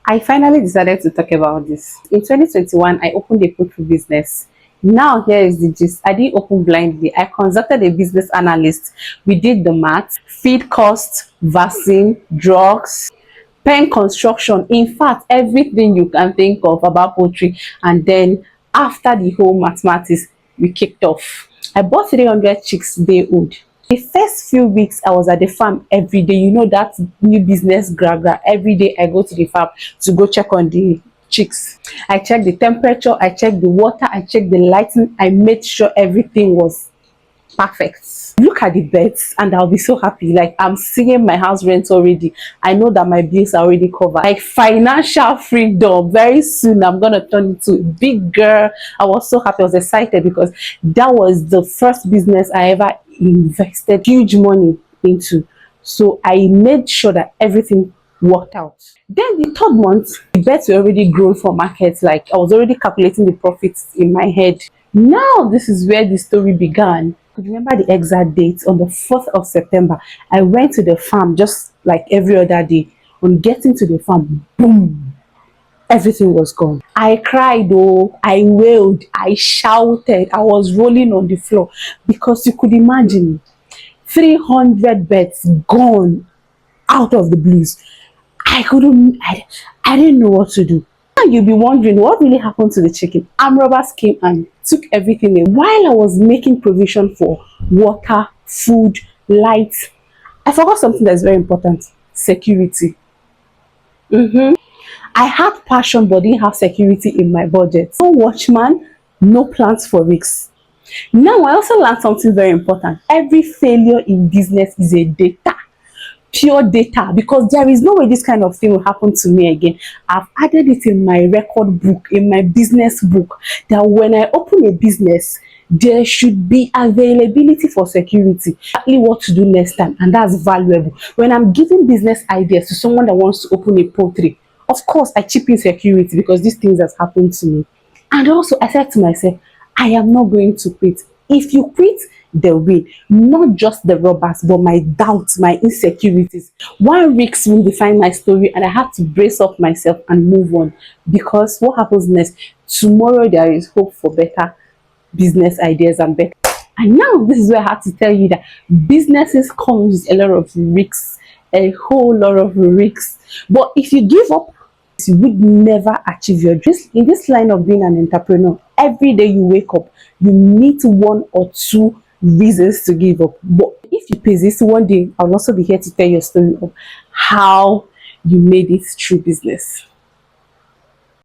I finally decided to talk about this. In 2021, I opened a poultry business. Now, here is the gist. I didn't open blindly. I consulted a business analyst. We did the math, feed costs, vaccine, drugs, pen construction. In fact, everything you can think of about poultry. And then, after the whole mathematics, we kicked off. I bought 300 chicks day old. The first few weeks I was at the farm every day. You know that new business gra. Every day I go to the farm to go check on the chicks. I check the temperature, I check the water, I check the lighting. I made sure everything was perfect. Look at the beds and I'll be so happy. Like, I'm seeing my house rent already. I know that my bills are already covered. Like, financial freedom. Very soon I'm gonna turn into a big girl. I was so happy. I was excited because that was the first business I ever invested huge money into. So I made sure that everything worked out. Then the third month, the bets were already grown for markets. Like, I was already calculating the profits in my head. Now this is where the story began. I remember the exact date. On the 4th of September, I went to the farm just like every other day. On getting to the farm, boom, everything was gone. I cried, oh, I wailed, I shouted, I was rolling on the floor because you could imagine 300 beds gone out of the blues. I didn't know what to do. Now you'll be wondering what really happened to the chicken. Armed robbers came and took everything away. While I was making provision for water, food, light, I forgot something that's very important: security. I had passion but didn't have security in my budget. No watchman, no plans for risks. Now I also learned something very important. Every failure in business is a data. Pure data, because there is no way this kind of thing will happen to me again. I've added it in my record book, in my business book, that when I open a business, there should be availability for security. Exactly what to do next time, and that's valuable. When I'm giving business ideas to someone that wants to open a poultry, of course I chip in security because these things has happened to me. And also I said to myself, I am not going to quit. If you quit, they will. Not just the robbers, but my doubts, my insecurities. One risk will define my story, and I have to brace up myself and move on. Because what happens next? Tomorrow there is hope for better business ideas and better. And now this is where I have to tell you that businesses come with a lot of risks, a whole lot of risks. But if you give up, you would never achieve your dreams. In this line of being an entrepreneur, every day you wake up, you meet one or two reasons to give up. But if you persist, one day I'll also be here to tell your story of how you made it through business.